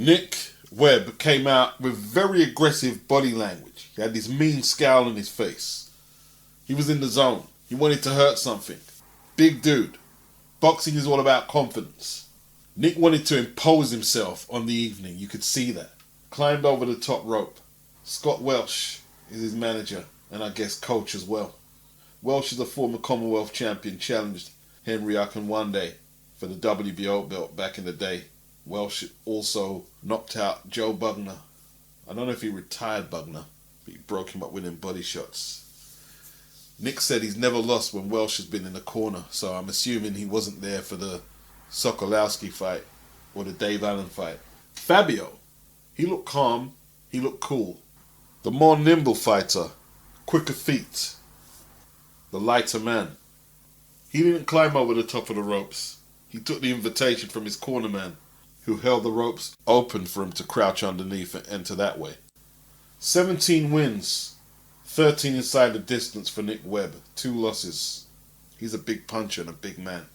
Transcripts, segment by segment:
Nick Webb came out with very aggressive body language. He had this mean scowl on his face. He was in the zone. He wanted to hurt something. Big dude. Boxing is all about confidence. Nick wanted to impose himself on the evening. You could see that. Climbed over the top rope. Scott Welsh is his manager and I guess coach as well. Welsh is a former Commonwealth champion, challenged Henry Akinwande for the WBO belt back in the day. Welsh also knocked out Joe Bugner. I don't know if he retired Bugner, but he broke him up winning body shots. Nick said he's never lost when Welsh has been in the corner, so I'm assuming he wasn't there for the Sokolowski fight or the Dave Allen fight. Fabio, he looked calm, he looked cool. The more nimble fighter, quicker feet, the lighter man. He didn't climb over the top of the ropes. He took the invitation from his corner man, who held the ropes open for him to crouch underneath and enter that way. 17 wins, 13 inside the distance for Nick Webb, 2 losses. He's a big puncher and a big man.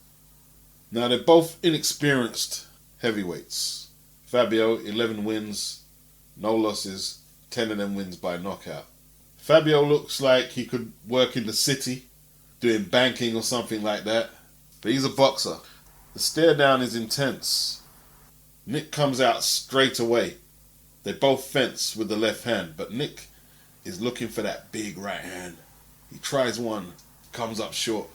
Now they're both inexperienced heavyweights. Fabio, 11 wins, no losses, 10 of them wins by knockout. Fabio looks like he could work in the city, doing banking or something like that, but he's a boxer. The stare down is intense. Nick comes out straight away. They both fence with the left hand, but Nick is looking for that big right hand. He tries one, comes up short.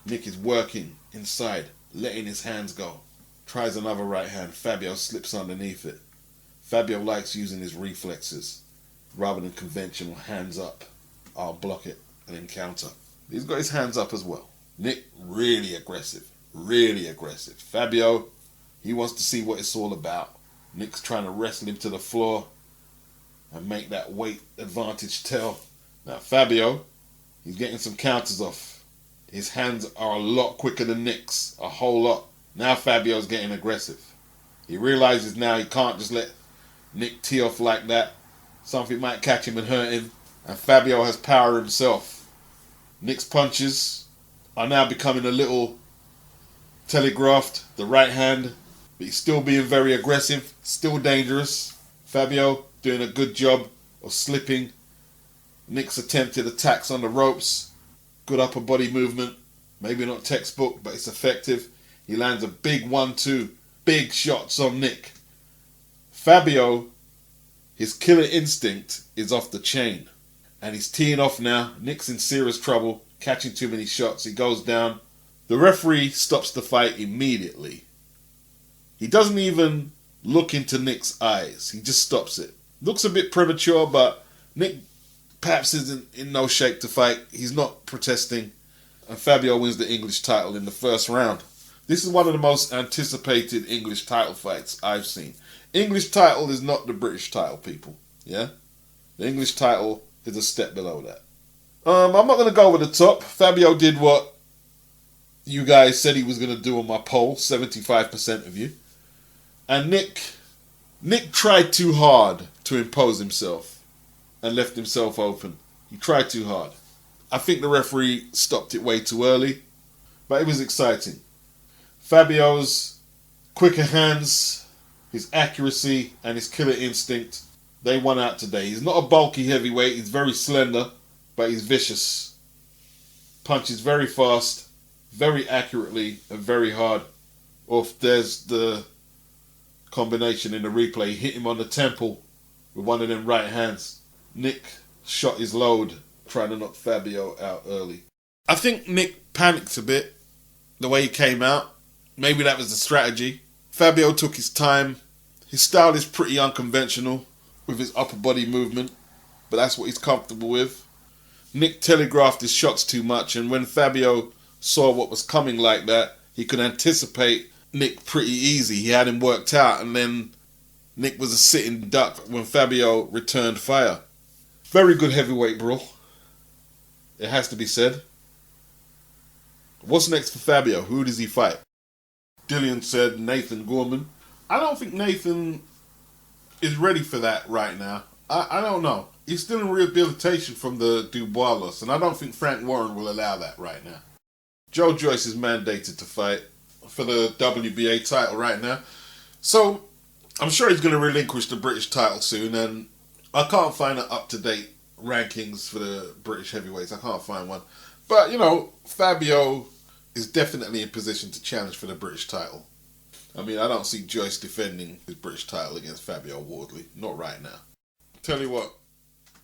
Nick is working inside, letting his hands go. Tries another right hand. Fabio slips underneath it. Fabio likes using his reflexes rather than conventional hands up. I'll block it and then counter. He's got his hands up as well. Nick, really aggressive. Really aggressive. Fabio, he wants to see what it's all about. Nick's trying to wrestle him to the floor and make that weight advantage tell. Now Fabio, he's getting some counters off. His hands are a lot quicker than Nick's. A whole lot. Now Fabio's getting aggressive. He realizes now he can't just let Nick tee off like that. Something might catch him and hurt him. And Fabio has power himself. Nick's punches are now becoming a little telegraphed. The right hand, but he's still being very aggressive, still dangerous. Fabio doing a good job of slipping. Nick's attempted attacks on the ropes. Good upper body movement. Maybe not textbook, but it's effective. He lands a big 1-2. Big shots on Nick. Fabio, his killer instinct is off the chain. And he's teeing off now. Nick's in serious trouble, catching too many shots. He goes down. The referee stops the fight immediately. He doesn't even look into Nick's eyes. He just stops it. Looks a bit premature, but Nick perhaps isn't in no shape to fight. He's not protesting. And Fabio wins the English title in the first round. This is one of the most anticipated English title fights I've seen. English title is not the British title, people. Yeah? The English title is a step below that. I'm not going to go over the top. Fabio did what you guys said he was going to do on my poll. 75% of you. And Nick tried too hard to impose himself and left himself open. He tried too hard. I think the referee stopped it way too early, but it was exciting. Fabio's quicker hands, his accuracy, and his killer instinct, they won out today. He's not a bulky heavyweight. He's very slender, but he's vicious. Punches very fast, very accurately, and very hard. Or if there's the combination in the replay, hit him on the temple with one of them right hands. Nick shot his load trying to knock Fabio out early. I think Nick panicked a bit the way he came out. Maybe that was the strategy. Fabio took his time. His style is pretty unconventional with his upper body movement, but that's what he's comfortable with. Nick telegraphed his shots too much, and when Fabio saw what was coming like that, he could anticipate Nick pretty easy. He had him worked out, and then Nick was a sitting duck when Fabio returned fire. Very good heavyweight brawl. It has to be said. What's next for Fabio? Who does he fight? Dillian said Nathan Gorman. I don't think Nathan is ready for that right now. I don't know. He's still in rehabilitation from the Dubois loss, and I don't think Frank Warren will allow that right now. Joe Joyce is mandated to fight for the WBA title right now. So I'm sure he's going to relinquish the British title soon, and I can't find an up-to-date rankings for the British heavyweights. I can't find one. But, you know, Fabio is definitely in position to challenge for the British title. I mean, I don't see Joyce defending his British title against Fabio Wardley. Not right now. Tell you what,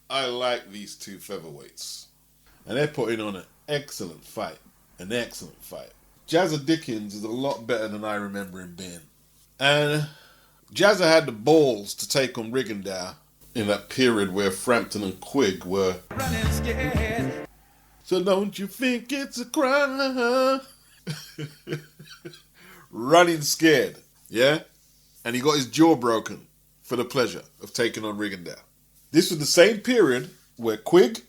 I like these two featherweights. And they're putting on an excellent fight. An excellent fight. Jazza Dickens is a lot better than I remember him being. And Jazza had the balls to take on Rigondeaux in that period where Frampton and Quigg were running scared. So don't you think it's a crime? Running scared, yeah? And he got his jaw broken for the pleasure of taking on Rigondeaux. This was the same period where Quigg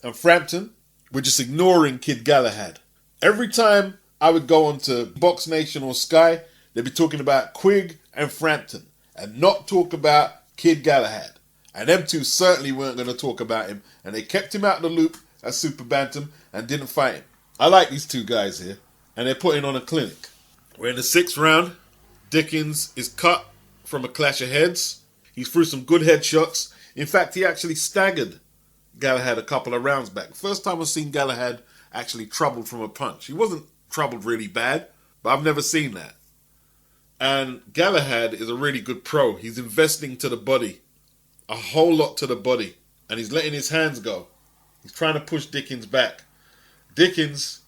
and Frampton were just ignoring Kid Galahad. Every time I would go onto Box Nation or Sky, they'd be talking about Quigg and Frampton and not talk about Kid Galahad. And them two certainly weren't going to talk about him. And they kept him out of the loop as Super Bantam and didn't fight him. I like these two guys here. And they're putting on a clinic. We're in the 6th round. Dickens is cut from a clash of heads. He threw some good headshots. In fact, he actually staggered Galahad a couple of rounds back. First time I've seen Galahad actually troubled from a punch. He wasn't troubled really bad, but I've never seen that. And Galahad is a really good pro. He's investing to the body. A whole lot to the body. And he's letting his hands go. He's trying to push Dickens back. Dickens,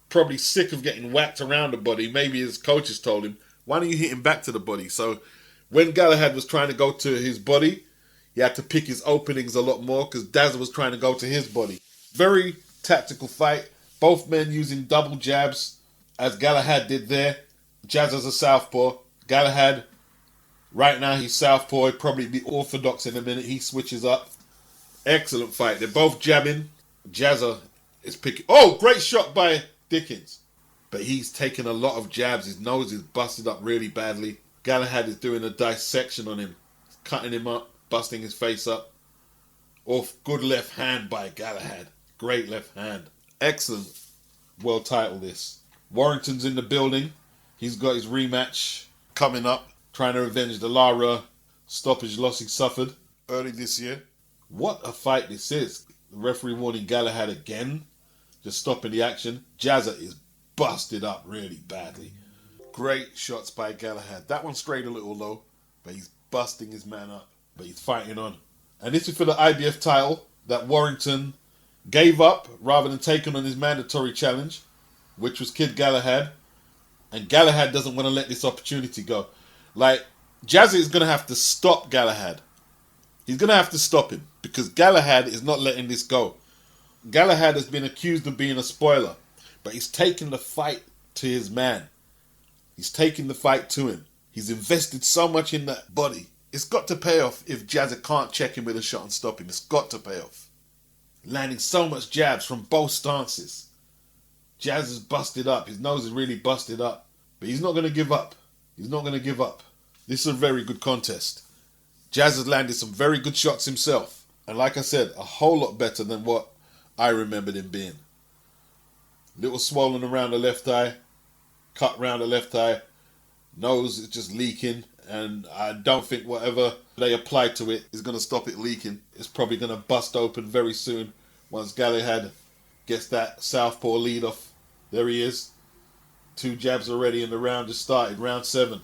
probably sick of getting whacked around the body. Maybe his coaches told him, why don't you hit him back to the body? So when Galahad was trying to go to his body, he had to pick his openings a lot more because Dazza was trying to go to his body. Very tactical fight. Both men using double jabs, as Galahad did there. Jazza's a southpaw. Galahad, right now he's southpaw. He'll probably be orthodox in a minute. He switches up. Excellent fight. They're both jabbing. Jazza is picking. Oh, great shot by Dickens. But he's taking a lot of jabs. His nose is busted up really badly. Galahad is doing a dissection on him. Cutting him up. Busting his face up. Off. Good left hand by Galahad. Great left hand. Excellent world title this. Warrington's in the building. He's got his rematch coming up. Trying to revenge the Lara stoppage loss he suffered early this year. What a fight this is. The referee warning Galahad again. Just stopping the action. Jazza is busted up really badly. Great shots by Galahad. That one strayed a little low, but he's busting his man up. But he's fighting on. And this is for the IBF title that Warrington gave up rather than taking on his mandatory challenge, which was Kid Galahad. And Galahad doesn't want to let this opportunity go. Like, Jazza is going to have to stop Galahad. He's going to have to stop him because Galahad is not letting this go. Galahad has been accused of being a spoiler, but he's taken the fight to his man. He's taking the fight to him. He's invested so much in that body. It's got to pay off if Jazza can't check him with a shot and stop him. It's got to pay off. Landing so much jabs from both stances. Jazza's busted up. His nose is really busted up. But he's not going to give up. He's not going to give up. This is a very good contest. Jazz has landed some very good shots himself. And like I said, a whole lot better than what I remembered him being. Little swollen around the left eye. Cut round the left eye. Nose is just leaking. And I don't think whatever they apply to it is going to stop it leaking. It's probably going to bust open very soon once Galahad gets that southpaw lead off. There he is. 2 jabs already in the round just started. Round 7.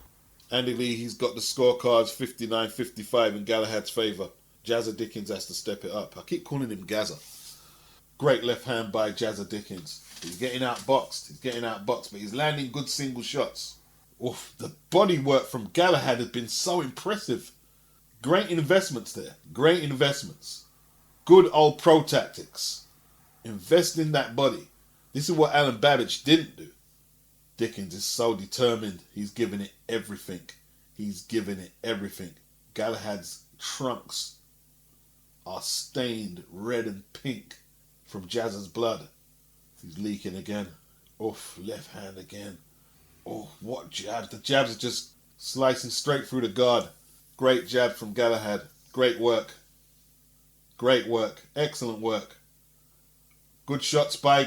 Andy Lee, he's got the scorecards 59-55 in Galahad's favour. Jazza Dickens has to step it up. I keep calling him Gazza. Great left hand by Jazza Dickens. He's getting outboxed. But he's landing good single shots. Oof, the body work from Galahad has been so impressive. Great investments there. Great investments. Good old pro tactics. Invest in that body. This is what Alan Babbage didn't do. Dickens is so determined. He's giving it everything. Galahad's trunks are stained red and pink from Jazza's blood. He's leaking again. Oof, left hand again. Oh, what jabs. The jabs are just slicing straight through the guard. Great jab from Galahad. Great work. Excellent work. Good shots by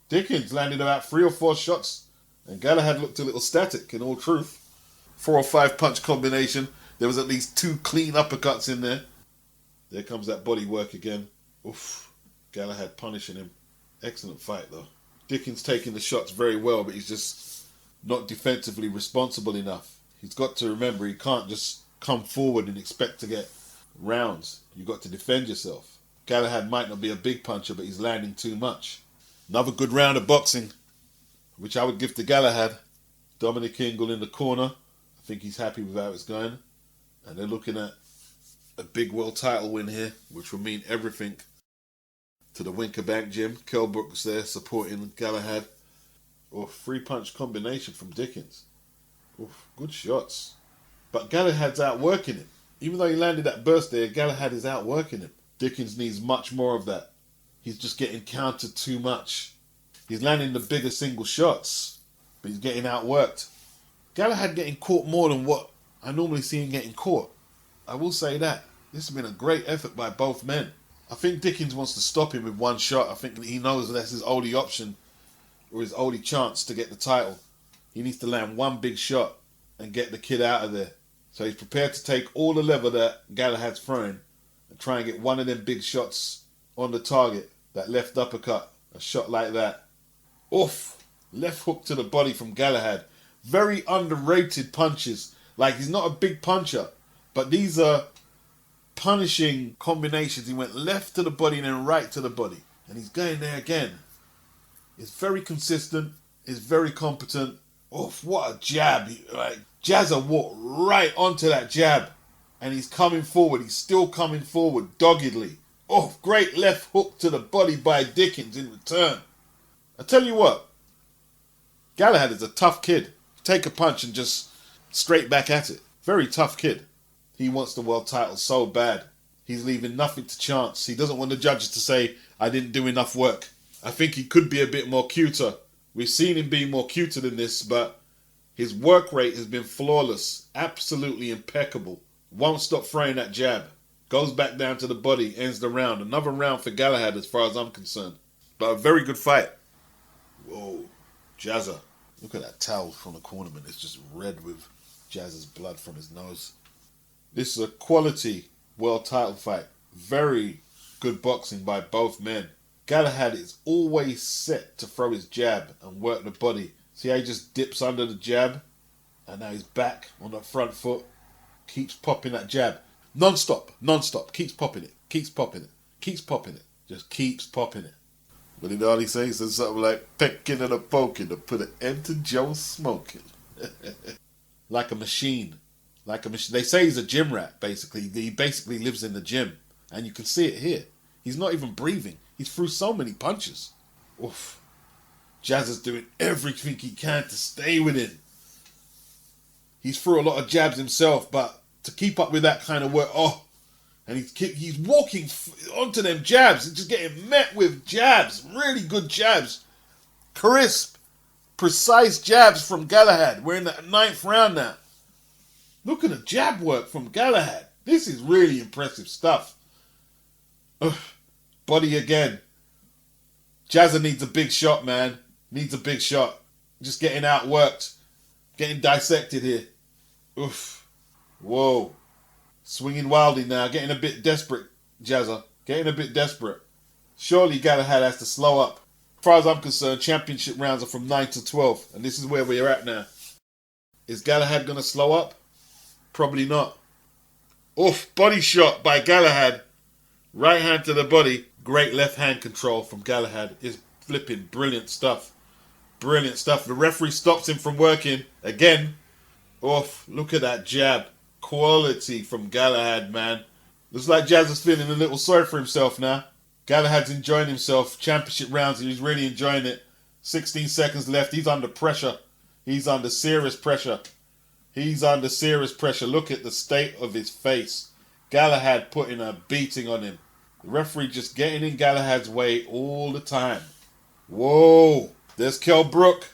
Dickens landed about 3 or 4 shots. And Galahad looked a little static, in all truth. 4 or 5 punch combination. There was at least 2 clean uppercuts in there. There comes that body work again. Oof. Galahad punishing him. Excellent fight though. Dickens taking the shots very well, but he's just not defensively responsible enough. He's got to remember he can't just come forward and expect to get rounds. You've got to defend yourself. Galahad might not be a big puncher, but he's landing too much. Another good round of boxing, which I would give to Galahad. Dominic Ingle in the corner. I think he's happy with how it's going. And they're looking at a big world title win here, which will mean everything to the Winterbank gym. Kell Brook's there supporting Galahad. Oh, 3-punch combination from Dickens. Oh, good shots. But Galahad's outworking him. Even though he landed that burst there, Galahad is outworking him. Dickens needs much more of that. He's just getting countered too much. He's landing the bigger single shots, but he's getting outworked. Galahad getting caught more than what I normally see him getting caught. I will say that. This has been a great effort by both men. I think Dickens wants to stop him with one shot. I think he knows that's his only option or his only chance to get the title. He needs to land one big shot and get the kid out of there. So he's prepared to take all the lever that Galahad's throwing and try and get one of them big shots on the target. That left uppercut, a shot like that. Oof! Left hook to the body from Galahad. Very underrated punches. Like, he's not a big puncher, but these are punishing combinations. He went left to the body and then right to the body. And he's going there again. He's very consistent. He's very competent. Oof, what a jab. Jazza walked right onto that jab. And he's coming forward. He's still coming forward doggedly. Oh, great left hook to the body by Dickens in return. I tell you what, Galahad is a tough kid. Take a punch and just straight back at it. Very tough kid. He wants the world title so bad. He's leaving nothing to chance. He doesn't want the judges to say, I didn't do enough work. I think he could be a bit more cuter. We've seen him be more cuter than this, but his work rate has been flawless. Absolutely impeccable. Won't stop throwing that jab. Goes back down to the body, ends the round. Another round for Galahad as far as I'm concerned. But a very good fight. Whoa, Jazza. Look at that towel from the cornerman. It's just red with Jazza's blood from his nose. This is a quality world title fight. Very good boxing by both men. Galahad is always set to throw his jab and work the body. See how he just dips under the jab? And now he's back on that front foot. Keeps popping that jab. Non-stop, non-stop. Keeps popping it, keeps popping it, keeps popping it. Just keeps popping it. What did Arnie say? He said something like, pecking and a poking to put an end to Joe smoking. Like a machine. Like a machine. They say he's a gym rat, basically. He basically lives in the gym. And you can see it here. He's not even breathing. He's through so many punches. Oof. Jazz is doing everything he can to stay within. He's through a lot of jabs himself, but to keep up with that kind of work, and he's walking onto them jabs and just getting met with jabs, really good jabs, crisp, precise jabs from Galahad. We're in the 9th round now. Look at the jab work from Galahad. This is really impressive stuff. Body again. Jazza needs a big shot, man. Needs a big shot. Just getting outworked, getting dissected here. Oof. Whoa. Swinging wildly now. Getting a bit desperate, Jazza. Getting a bit desperate. Surely Galahad has to slow up. As far as I'm concerned, championship rounds are from 9 to 12. And this is where we're at now. Is Galahad going to slow up? Probably not. Oof. Body shot by Galahad. Right hand to the body. Great left hand control from Galahad. Is flipping brilliant stuff. Brilliant stuff. The referee stops him from working. Again. Oof. Look at that jab. Quality from Galahad, man. Looks like Jazz is feeling a little sorry for himself now. Galahad's enjoying himself. Championship rounds, and he's really enjoying it. 16 seconds left. He's under pressure. He's under serious pressure. He's under serious pressure. Look at the state of his face. Galahad putting a beating on him. The referee just getting in Galahad's way all the time. Whoa. There's Kell Brook.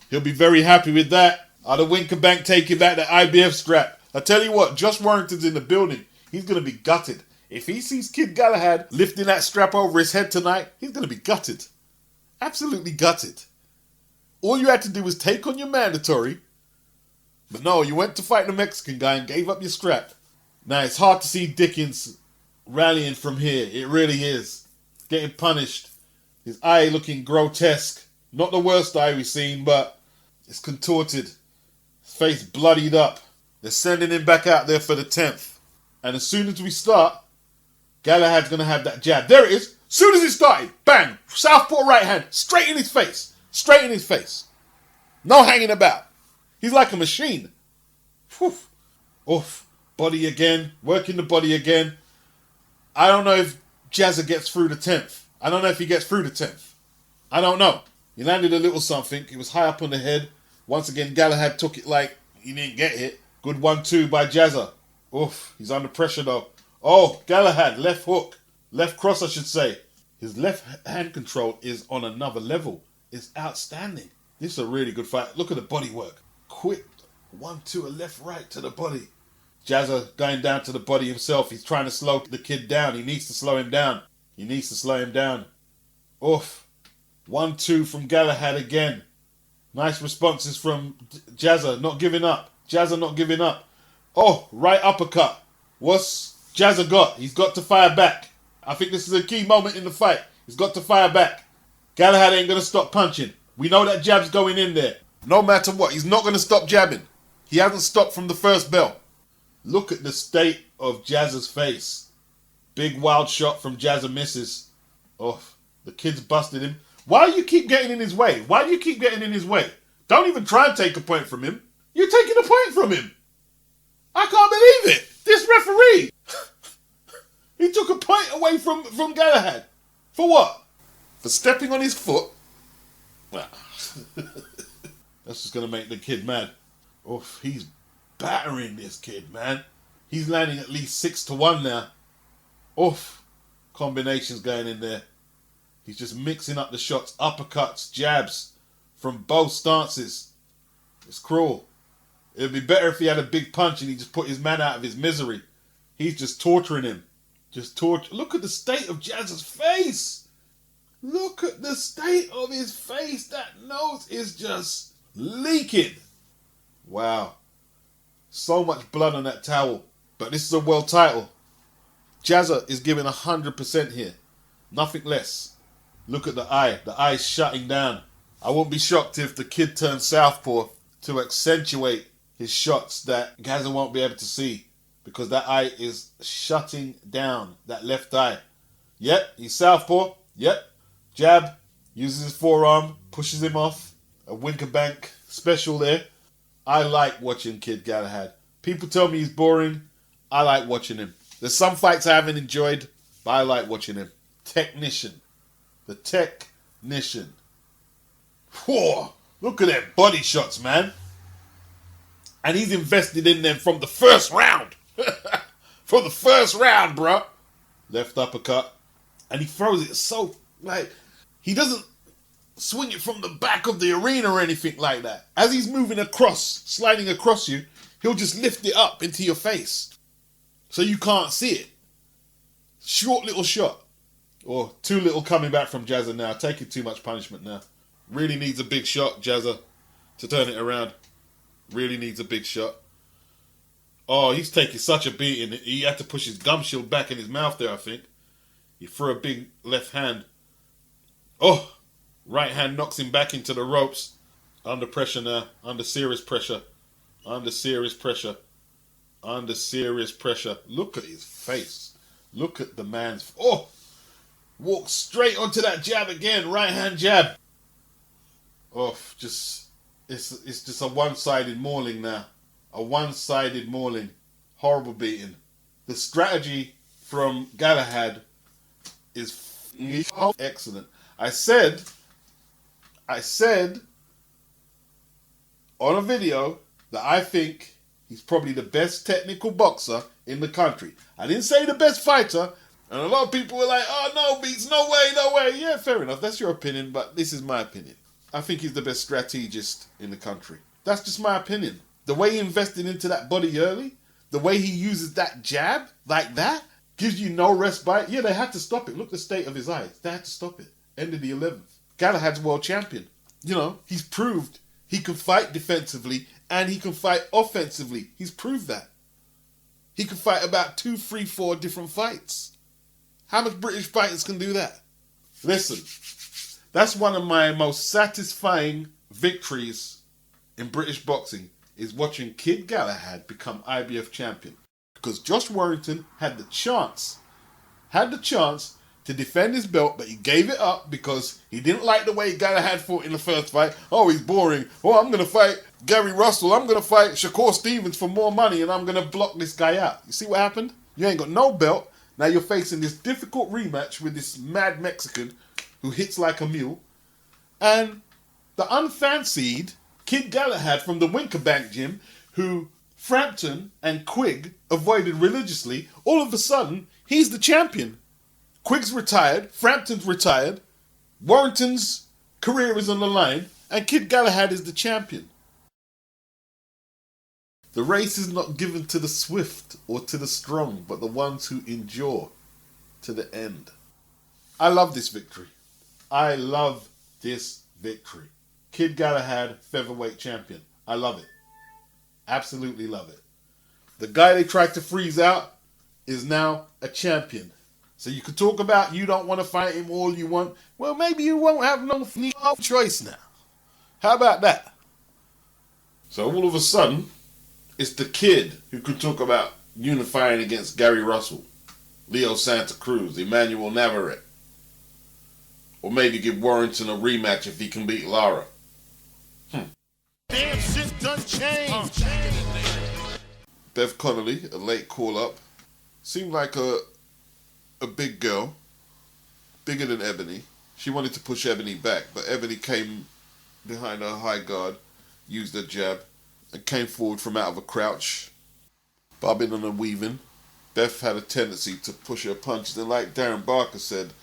He'll be very happy with that. Are the Winterbank taking back the IBF strap? I tell you what, Josh Warrington's in the building. He's going to be gutted. If he sees Kid Galahad lifting that strap over his head tonight, he's going to be gutted. Absolutely gutted. All you had to do was take on your mandatory, But no, you went to fight the Mexican guy and gave up your strap. Now, it's hard to see Dickens rallying from here. It really is. Getting punished. His eye looking grotesque. Not the worst eye we've seen, but it's contorted. His face bloodied up. They're sending him back out there for the 10th. And as soon as we start, Galahad's going to have that jab. There it is. As soon as he started, bang, southpaw right hand, straight in his face. Straight in his face. No hanging about. He's like a machine. Whew. Oof. Body again. Working the body again. I don't know if Jazza gets through the 10th. I don't know if he gets through the 10th. I don't know. He landed a little something. It was high up on the head. Once again, Galahad took it like he didn't get hit. Good 1-2 by Jazza. Oof. He's under pressure though. Oh, Galahad. Left hook. Left cross, I should say. His left hand control is on another level. It's outstanding. This is a really good fight. Look at the body work. Quick 1-2, a left right to the body. Jazza going down to the body himself. He's trying to slow the kid down. He needs to slow him down. He needs to slow him down. Oof. 1-2 from Galahad again. Nice responses from Jazza. Not giving up. Jazza not giving up. Oh, right uppercut. What's Jazza got? He's got to fire back. I think this is a key moment in the fight. He's got to fire back. Galahad ain't going to stop punching. We know that jab's going in there. No matter what, he's not going to stop jabbing. He hasn't stopped from the first bell. Look at the state of Jazza's face. Big wild shot from Jazza misses. Oh, the kid's busted him. Why do you keep getting in his way? Why do you keep getting in his way? Don't even try and take a point from him. You're taking a point from him. I can't believe it. This referee. He took a point away from Galahad. For what? For stepping on his foot? Well, that's just going to make the kid mad. Oof, he's battering this kid, man. He's landing at least 6-1 now. Oof, combinations going in there. He's just mixing up the shots, uppercuts, jabs from both stances. It's cruel. It would be better if he had a big punch and he just put his man out of his misery. He's just torturing him. Just torture. Look at the state of Jazza's face. Look at the state of his face. That nose is just leaking. Wow. So much blood on that towel. But this is a world title. Jazza is giving 100% here. Nothing less. Look at the eye. The eye's shutting down. I won't be shocked if the kid turns southpaw to accentuate his shots that Jazza won't be able to see. Because that eye is shutting down. That left eye. Yep, he's southpaw. Yep. Jab. Uses his forearm. Pushes him off. A winker bank special there. I like watching Kid Galahad. People tell me he's boring. I like watching him. There's some fights I haven't enjoyed, but I like watching him. Technician. The technician. Whoa, look at them body shots, man. And he's invested in them from the first round. From the first round, bro. Left uppercut. And he throws it so, like, he doesn't swing it from the back of the arena or anything like that. As he's moving across, sliding across you, he'll just lift it up into your face. So you can't see it. Short little shot. Or too little coming back from Jazza now. Taking too much punishment now. Really needs a big shot, Jazza, to turn it around. Really needs a big shot. Oh, he's taking such a beating. He had to push his gum shield back in his mouth there, I think. He threw a big left hand. Oh, right hand knocks him back into the ropes. Under pressure now. Under serious pressure. Under serious pressure. Under serious pressure. Look at his face. Look at the man's... Oh! Walks straight onto that jab again. Right hand jab. Oh, just... It's just a one-sided mauling now. A one-sided mauling. Horrible beating. The strategy from Galahad is excellent. I said on a video that I think he's probably the best technical boxer in the country. I didn't say the best fighter, and a lot of people were like, oh no, Beats, no way, no way. Yeah, fair enough, that's your opinion, but this is my opinion. I think he's the best strategist in the country. That's just my opinion. The way he invested into that body early, the way he uses that jab like that, gives you no respite. Yeah, they had to stop it. Look at the state of his eyes. They had to stop it. End of the 11th. Galahad's world champion. You know, he's proved he can fight defensively And he can fight offensively. He's proved that. He can fight about 2, 3, 4 different fights. How much British fighters can do that? Listen, that's one of my most satisfying victories in British boxing, is watching Kid Galahad become IBF champion. Because Josh Warrington had the chance to defend his belt, but he gave it up because he didn't like the way Galahad fought in the first fight. Oh, he's boring. Oh, I'm going to fight Gary Russell. I'm going to fight Shakur Stevens for more money, and I'm going to block this guy out. You see what happened? You ain't got no belt. Now you're facing this difficult rematch with this mad Mexican who hits like a mule. And the unfancied Kid Galahad from the Winkerbank gym, who Frampton and Quigg avoided religiously, all of a sudden, he's the champion. Quigg's retired, Frampton's retired, Warrington's career is on the line, and Kid Galahad is the champion. The race is not given to the swift or to the strong, but the ones who endure to the end. I love this victory. I love this victory. Kid Galahad, featherweight champion. I love it. Absolutely love it. The guy they tried to freeze out is now a champion. So you could talk about you don't want to fight him all you want. Well, maybe you won't have no choice now. How about that? So all of a sudden, it's the kid who could talk about unifying against Gary Russell, Leo Santa Cruz, Emmanuel Navarrete. Or maybe give Warrington a rematch if he can beat Lara. Damn shit done changed. Beth Connolly, a late call-up, seemed like a big girl, bigger than Ebony. She wanted to push Ebony back, but Ebony came behind her high guard, used her jab, and came forward from out of a crouch, bobbing and weaving. Beth had a tendency to push her punches, and like Darren Barker said,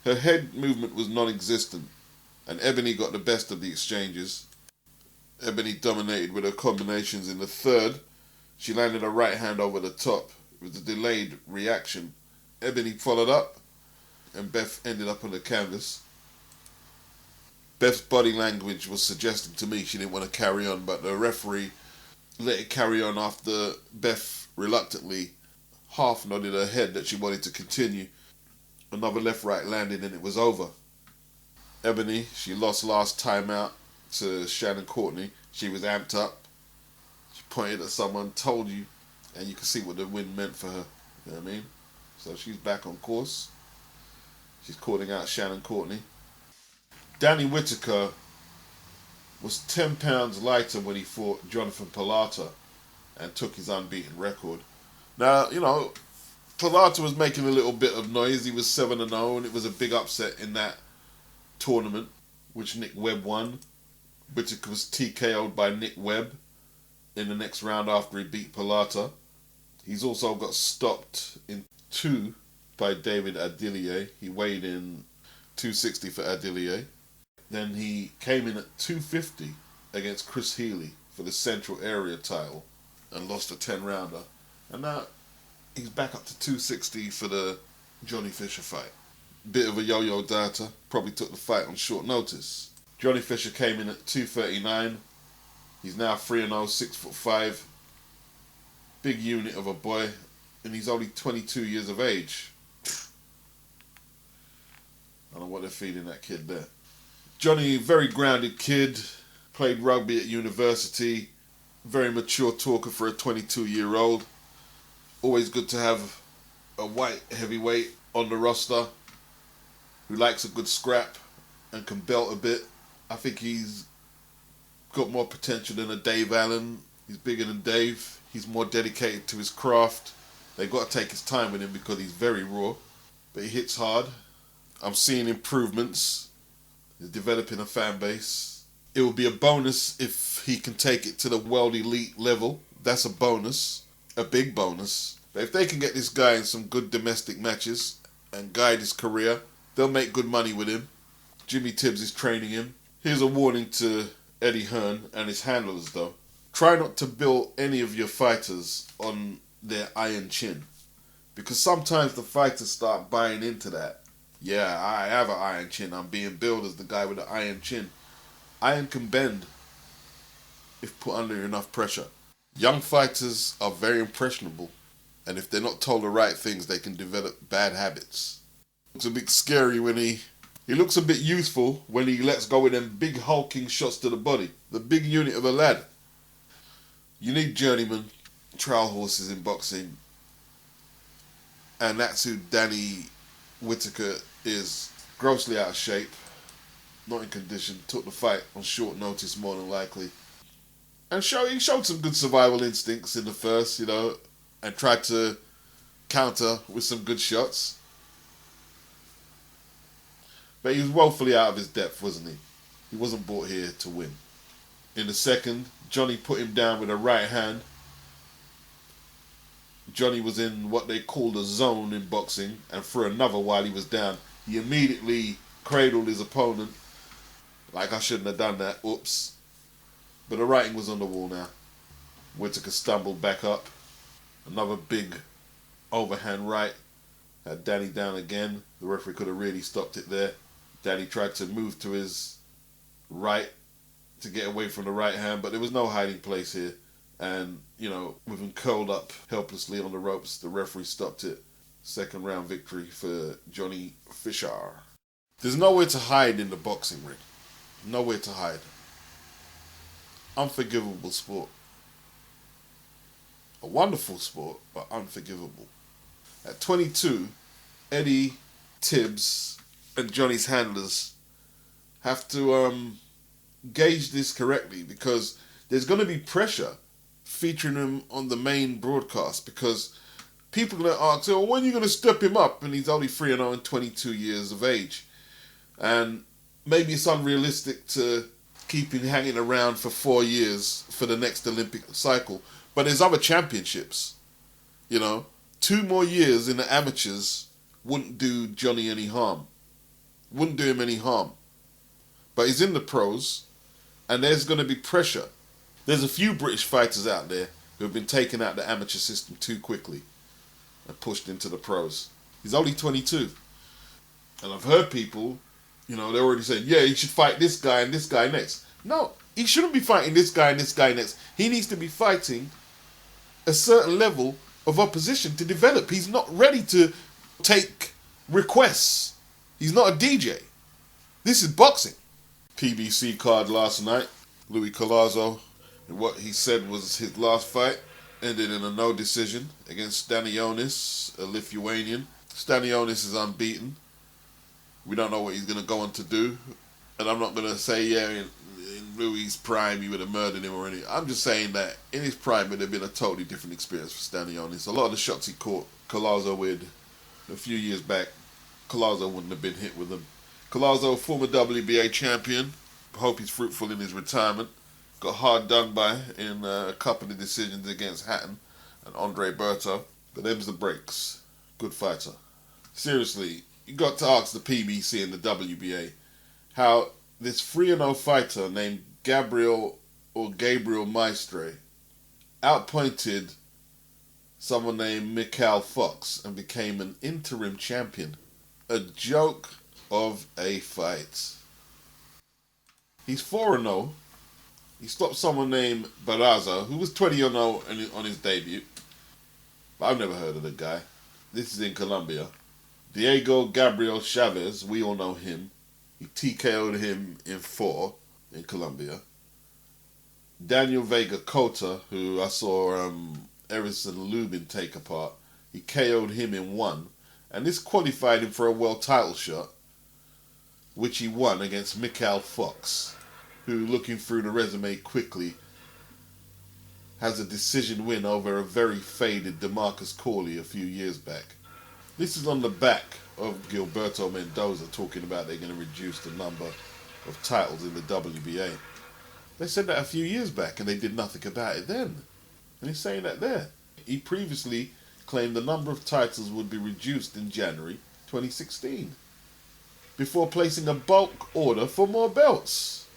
her head movement was non-existent, and Ebony got the best of the exchanges. Ebony dominated with her combinations in the third. She landed a right hand over the top with a delayed reaction. Ebony followed up, and Beth ended up on the canvas. Beth's body language was suggesting to me she didn't want to carry on, but the referee let it carry on after Beth reluctantly half nodded her head that she wanted to continue. Another left-right landed and it was over. Ebony, she lost last time out to Shannon Courtney. She was amped up. She pointed at someone, told you, and you could see what the win meant for her. You know what I mean? So she's back on course. She's calling out Shannon Courtney. Danny Whittaker was 10 pounds lighter when he fought Jonathan Pilata and took his unbeaten record. Now, you know, Pilata was making a little bit of noise. He was 7-0, and it was a big upset in that tournament, which Nick Webb won. Whittaker was TKO'd by Nick Webb in the next round after he beat Pilata. He's also got stopped in 2 by David Adilier. He weighed in 260 for Adilier. Then he came in at 250 against Chris Healy for the Central Area title and lost a 10-rounder. And now he's back up to 260 for the Johnny Fisher fight. Bit of a yo-yo data. Probably took the fight on short notice. Johnny Fisher came in at 239. He's now 3-0, 6'5". Big unit of a boy. And he's only 22 years of age. I don't know what they're feeding that kid there. Johnny, very grounded kid. Played rugby at university. Very mature talker for a 22-year-old. Always good to have a white heavyweight on the roster who likes a good scrap and can belt a bit. I think he's got more potential than a Dave Allen. He's bigger than Dave. He's more dedicated to his craft. They've got to take his time with him because he's very raw. But he hits hard. I'm seeing improvements. He's developing a fan base. It will be a bonus if he can take it to the world elite level. That's a bonus. A big bonus. But if they can get this guy in some good domestic matches and guide his career, they'll make good money with him. Jimmy Tibbs is training him. Here's a warning to Eddie Hearn and his handlers though. Try not to build any of your fighters on their iron chin. Because sometimes the fighters start buying into that. Yeah, I have an iron chin. I'm being billed as the guy with the iron chin. Iron can bend. if put under enough pressure. Young fighters are very impressionable, and if they're not told the right things, they can develop bad habits. Looks a bit scary when he looks a bit youthful when he lets go with them big hulking shots to the body. The big unit of a lad. You need journeyman, trial horses in boxing, and that's who Danny Whittaker is. Grossly out of shape, not in condition, took the fight on short notice more than likely. And he showed some good survival instincts in the first, you know, and tried to counter with some good shots. But he was woefully out of his depth, wasn't he? He wasn't brought here to win. In the second, Johnny put him down with a right hand. Johnny was in what they called a zone in boxing, and threw another while he was down. He immediately cradled his opponent. Like, I shouldn't have done that. Oops. But the writing was on the wall now. Whittaker stumbled back up. Another big overhand right. Had Danny down again. The referee could have really stopped it there. Danny tried to move to his right to get away from the right hand, but there was no hiding place here. And, you know, with him curled up helplessly on the ropes, the referee stopped it. Second round victory for Johnny Fisher. There's nowhere to hide in the boxing ring. Nowhere to hide. Unforgivable sport. A wonderful sport, but unforgivable. At 22, Eddie, Tibbs, and Johnny's handlers have to gauge this correctly, because there's going to be pressure featuring him on the main broadcast, because people are going to ask, well, when are you going to step him up? And he's only 3-0 and 22 years of age. And maybe it's unrealistic to keep him hanging around for 4 years for the next Olympic cycle. But there's other championships, you know. 2 more years in the amateurs wouldn't do Johnny any harm. Wouldn't do him any harm. But he's in the pros, and there's going to be pressure. There's a few British fighters out there who have been taken out of the amateur system too quickly and pushed into the pros. He's only 22. And I've heard people, you know, they're already saying, yeah, he should fight this guy and this guy next. No, he shouldn't be fighting this guy and this guy next. He needs to be fighting a certain level of opposition to develop. He's not ready to take requests. He's not a DJ. This is boxing. PBC card last night. Louis COLLAZO, and what he said was his last fight, ended in a no decision against Stanionis, a Lithuanian. Stanionis is unbeaten. We don't know what he's going to go on to do. And I'm not going to say, yeah, in Louis' prime, he would have murdered him or anything. I'm just saying that in his prime, it would have been a totally different experience for Stanionis. A lot of the shots he caught COLLAZO with a few years back, COLLAZO wouldn't have been hit with them. COLLAZO, former WBA champion. Hope he's fruitful in his retirement. Got hard done by in a couple of decisions against Hatton and Andre Berto. But them's the breaks. Good fighter. Seriously, you got to ask the PBC and the WBA how this 3-0 fighter named Gabriel Maestre outpointed someone named Mikhail Fox and became an interim champion. A joke of a fight. He's 4-0. He stopped someone named Barraza, who was 20-0 on his debut. But I've never heard of the guy. This is in Colombia. Diego Gabriel Chavez, we all know him. He TKO'd him in 4 in Colombia. Daniel Vega Cota, who I saw Erison Lubin take apart, he KO'd him in 1. And this qualified him for a world title shot, which he won against Mikhail Fox, who, looking through the resume quickly, has a decision win over a very faded DeMarcus Corley a few years back. This is on the back of Gilberto Mendoza talking about they're going to reduce the number of titles in the WBA. They said that a few years back and they did nothing about it then. And he's saying that there. He previously claimed the number of titles would be reduced in January 2016 before placing a bulk order for more belts.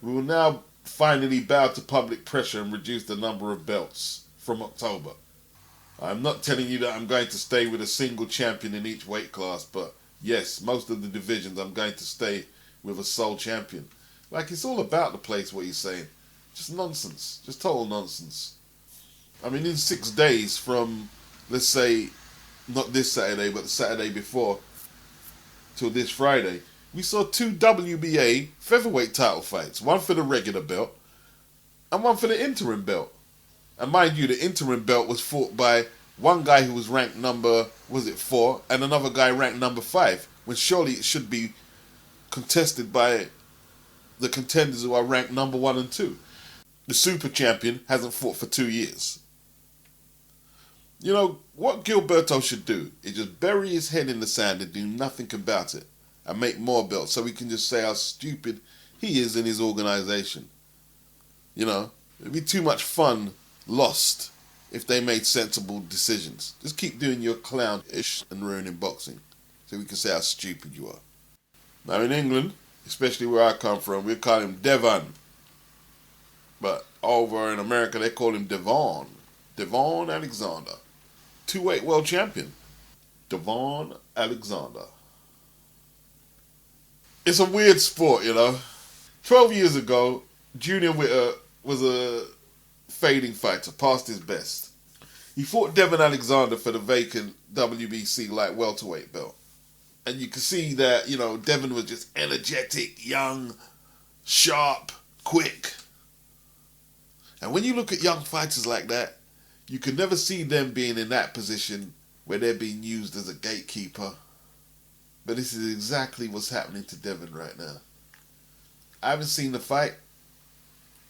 We will now finally bow to public pressure and reduce the number of belts from October. I'm not telling you that I'm going to stay with a single champion in each weight class, but yes, most of the divisions I'm going to stay with a sole champion. Like, it's all about the place, what he's saying. Just nonsense. Just total nonsense. I mean, in 6 days from, let's say, not this Saturday, but the Saturday before, till this Friday, we saw 2 WBA featherweight title fights. One for the regular belt, and one for the interim belt. And mind you, the interim belt was fought by one guy who was ranked number, was it 4, and another guy ranked number 5, when surely it should be contested by the contenders who are ranked number 1 and 2. The super champion hasn't fought for 2 years. You know, what Gilberto should do is just bury his head in the sand and do nothing about it, and make more belts so we can just say how stupid he is in his organization. You know, it'd be too much fun lost if they made sensible decisions. Just keep doing your clown-ish and ruining boxing so we can say how stupid you are. Now in England, especially where I come from, we call him Devon. But over in America, they call him Devon. Devon Alexander. 2-weight world champion. Devon Alexander. It's a weird sport, you know. 12 years ago, Junior Witter was a fading fighter, past his best. He fought Devon Alexander for the vacant WBC light welterweight belt. And you can see that, you know, Devon was just energetic, young, sharp, quick. And when you look at young fighters like that, you can never see them being in that position where they're being used as a gatekeeper. But this is exactly what's happening to Devon right now. I haven't seen the fight.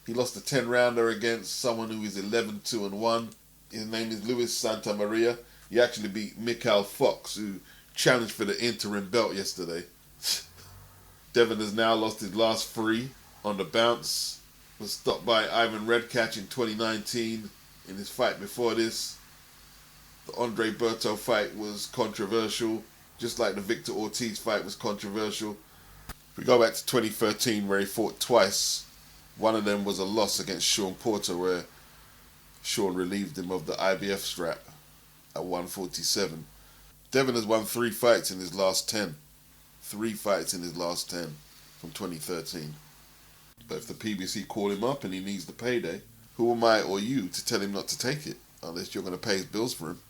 He lost a 10-rounder against someone who is 11-2-1. His name is Luis Santamaria. He actually beat Mikhail Fox, who challenged for the interim belt yesterday. Devon has now lost his last 3 on the bounce. Was stopped by Ivan Redkach in 2019 in his fight before this. The Andre Berto fight was controversial, just like the Victor Ortiz fight was controversial. If we go back to 2013 where he fought twice, one of them was a loss against Sean Porter where Sean relieved him of the IBF strap at 147. Devon has won 3 fights in his last 10. 3 fights in his last 10 from 2013. But if the PBC call him up and he needs the payday, who am I or you to tell him not to take it? Unless you're going to pay his bills for him.